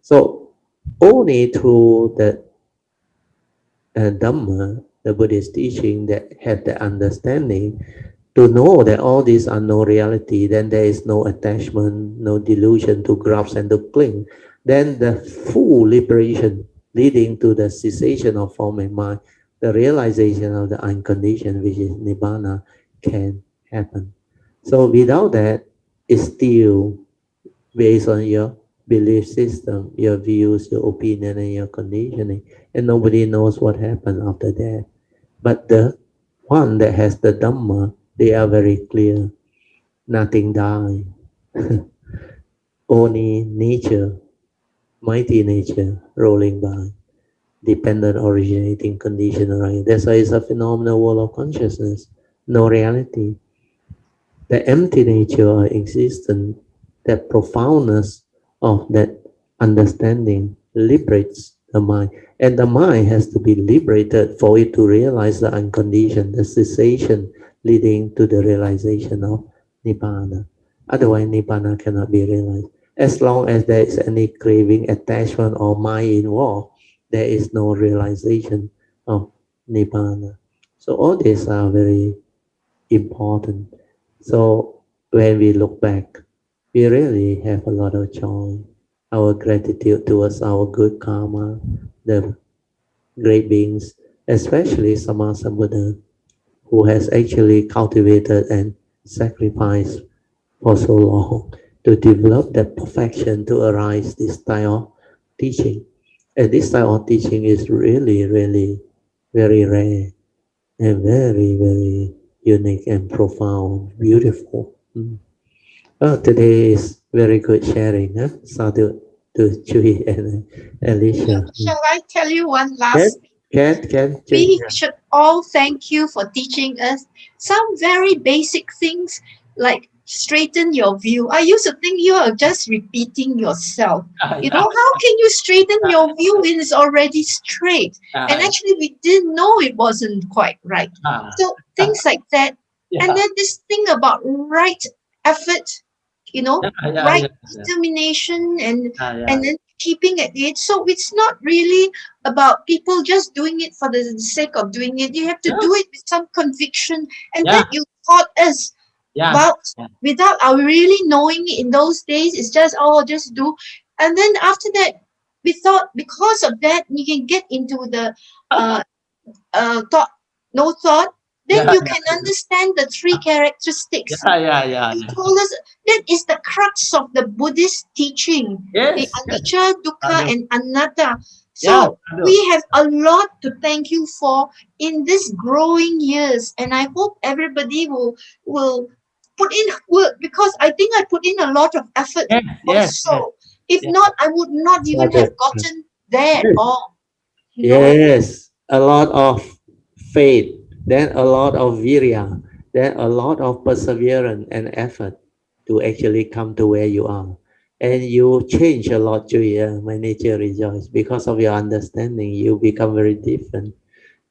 So only through the Dhamma, the Buddhist teaching, that have the understanding to know that all these are no reality, then there is no attachment, no delusion to grasp and to cling. Then the full liberation leading to the cessation of form and mind, the realization of the unconditioned, which is Nibbana, can happen. So without that, it's still based on your belief system, your views, your opinion, and your conditioning, and nobody knows what happened after that. But the one that has the Dhamma, they are very clear. Nothing dies. Only nature, mighty nature, rolling by, dependent, originating, conditional. That's why it's a phenomenal world of consciousness, no reality. The empty nature of existence, that profoundness of that understanding liberates the mind. And the mind has to be liberated for it to realize the unconditioned, the cessation leading to the realization of Nibbana. Otherwise, Nibbana cannot be realized. As long as there is any craving, attachment, or mind involved, there is no realization of Nibbana. So all these are very important. So when we look back, we really have a lot of joy. Our gratitude towards our good karma, the great beings, especially Samasa Buddha, who has actually cultivated and sacrificed for so long to develop that perfection to arise this style of teaching. And this style of teaching is really, really very rare and very, very unique and profound, beautiful. Mm. Oh, today is very good sharing. Huh? Sadhu to Chui and Alicia. Shall I tell you one Can, last? Chui? We should all thank you for teaching us some very basic things like straighten your view. I used to think you are just repeating yourself. You know, how can you straighten your view when it's already straight? And actually, we didn't know it wasn't quite right. So things like that. And then this thing about right effort, you know, right determination and then keeping at it. So it's not really about people just doing it for the sake of doing it. You have to do it with some conviction, and that you taught us. But without our really knowing it in those days, it's just oh, just do. And then after that, we thought because of that, you can get into the uh, thought, no thought. Then you can understand the three characteristics. He told us that is the crux of the Buddhist teaching, the anicca, dukkha, and anatta. So we have a lot to thank you for in this growing years, and I hope everybody will put in work because I think I put in a lot of effort also. If not, I would not even Sadhu. have gotten there at all. You know. Yes, a lot of faith, then a lot of virya, then a lot of perseverance and effort to actually come to where you are. And you change a lot, Julia. My nature rejoice. Because of your understanding, you become very different.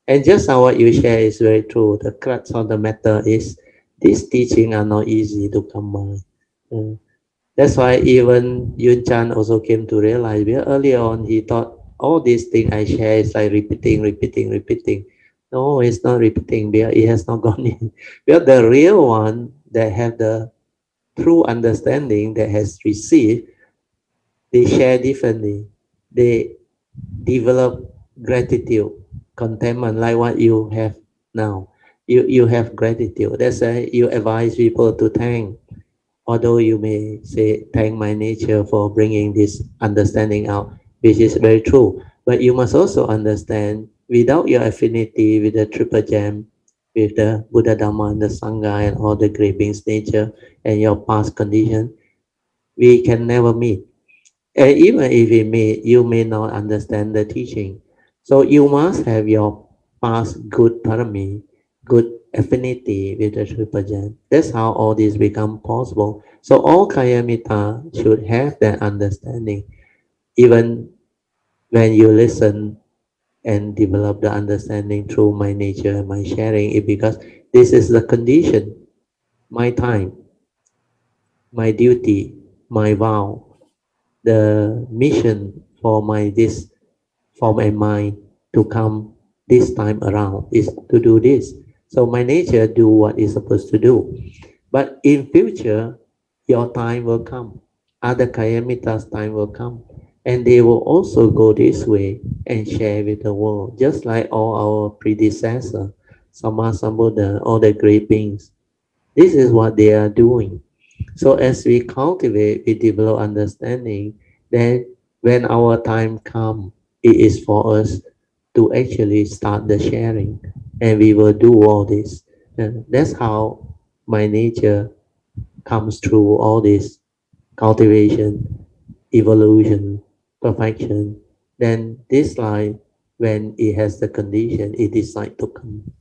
And just how what you share is very true. The crux of the matter is these teaching are not easy to come by. Uh, that's why even Yun Chan also came to realize because early on he thought all these things I share is like repeating, repeating, repeating. No, it's not repeating because it has not gone in. Because the real one that have the true understanding that has received, they share differently. They develop gratitude, contentment like what you have now. You have gratitude. That's why you advise people to thank. Although you may say, thank my nature for bringing this understanding out, which is very true. But you must also understand, without your affinity with the triple gem, with the Buddha, Dhamma, and the Sangha, and all the great beings' nature, and your past condition, we can never meet. And even if we meet, you may not understand the teaching. So you must have your past good parami, good affinity with the triple gem. That's how all this become possible. So all kayamita should have that understanding. Even when you listen and develop the understanding through my nature, my sharing, it because this is the condition, my time, my duty, my vow, the mission for my mind to come this time around is to do this. So my nature do what it's supposed to do. But in future, your time will come. Other Kayamita's time will come. And they will also go this way and share with the world, just like all our predecessors, Sama Sambuddha, all the great beings. This is what they are doing. So as we cultivate, we develop understanding, then when our time comes, it is for us to actually start the sharing. And we will do all this. And that's how my nature comes through all this cultivation, evolution, perfection. Then this life, when it has the condition, it decides to come.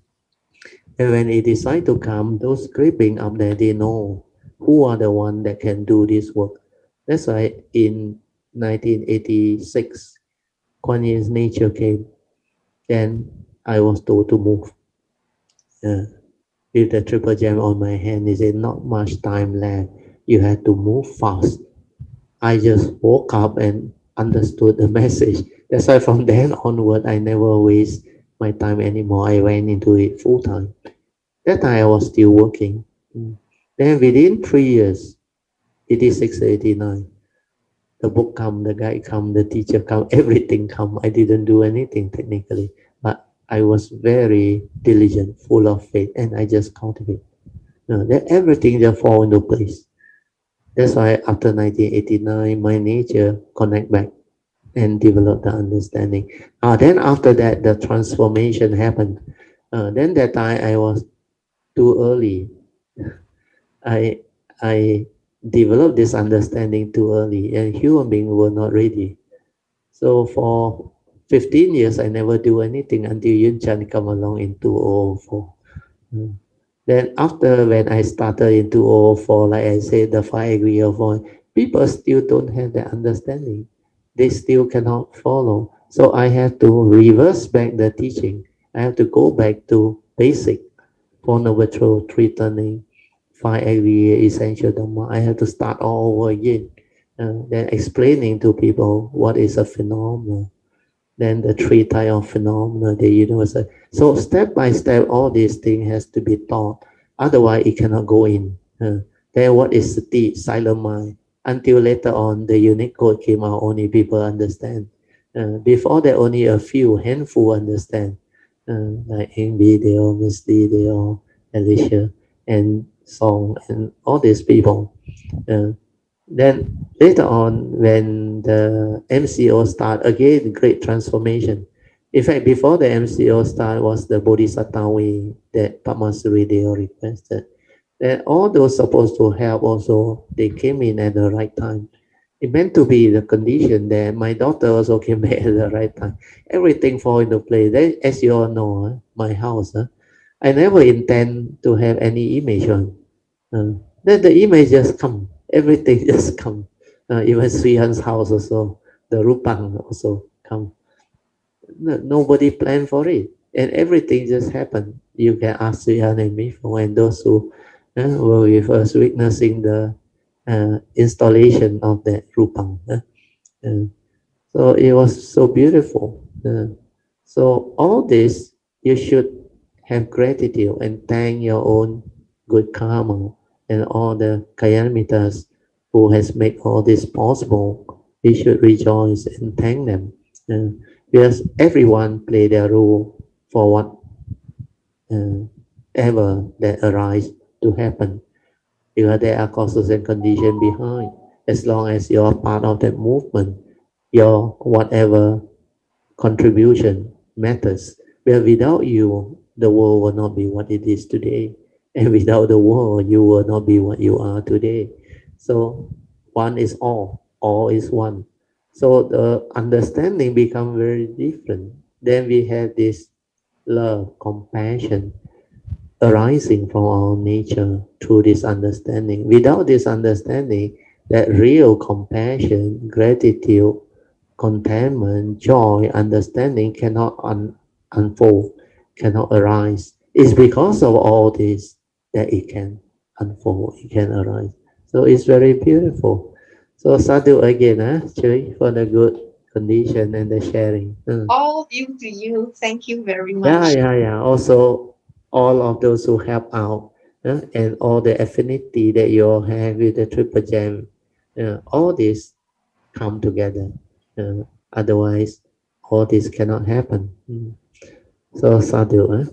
And when it decides to come, those creeping up there, they know who are the one that can do this work. That's why in 1986, Kuan Yin's nature came. Then I was told to move. Uh, with the triple gem on my hand, he said, not much time left. You have to move fast. I just woke up and understood the message. That's why from then onward, I never waste my time anymore. I went into it full time. That time I was still working. Mm. Then within 3 years, 86, 89, the book come, the guide come, the teacher come, everything come. I didn't do anything technically, but I was very diligent, full of faith, and I just cultivate. Then everything just fall into place. That's why after 1989, my nature connect back and develop the understanding. Then after that, the transformation happened. Then that time I was too early. I I developed this understanding too early, and human beings were not ready. So for 15 years, I never do anything until Yun Chan come along in 2004. Mm. Then after when I started in 2004, like I said, the 5 agree of one, people still don't have the understanding. They still cannot follow. So I have to reverse back the teaching. I have to go back to basic, Four Noble Truth, three turning, 5 agree essential Dhamma. I have to start all over again. Then explaining to people what is a phenomenon, then the three type of phenomena, the universal. So step by step, all these things has to be taught. Otherwise, it cannot go in. Then what is sati, silent mind? Until later on, the unique code came out, only people understand. Before that, only a few handful understand. Like Ing Video, Miss D, they all, Alicia, and Song, and all these people. Uh, then later on, when the MCO start, again, great transformation. In fact, before the MCO start was the Bodhisattva way that Padmasuri Deo requested. Then all those supposed to help also, they came in at the right time. It meant to be the condition that my daughter also came back at the right time. Everything fall into place. Then, as you all know, my house, I never intend to have any image on. Then the image just come, everything just come. Even Sui Han's house also, the Rupang also come. Nobody planned for it, and everything just happened. You can ask Sui Han and me for when those who were with us witnessing the installation of that Rupang. Uh, so it was so beautiful. So all this, you should have gratitude and thank your own good karma and all the Kayamitas who has made all this possible. We should rejoice and thank them. Uh, because everyone play their role for what ever that arise to happen. Because there are causes and conditions behind. As long as you're part of that movement, your whatever contribution matters. Well, without you, the world will not be what it is today. And without the world, you will not be what you are today. So one is all is one. So the understanding become very different. Then we have this love, compassion arising from our nature through this understanding. Without this understanding, that real compassion, gratitude, contentment, joy, understanding cannot unfold, cannot arise. It's because of all this that it can unfold, it can arise. So it's very beautiful. So sadhu again, Chui, for the good condition and the sharing. All due to you. Thank you very Yeah, much. yeah, yeah. Also, all of those who help out, and all the affinity that you all have with the triple gem, all this come together. Otherwise, all this cannot happen. So sadhu.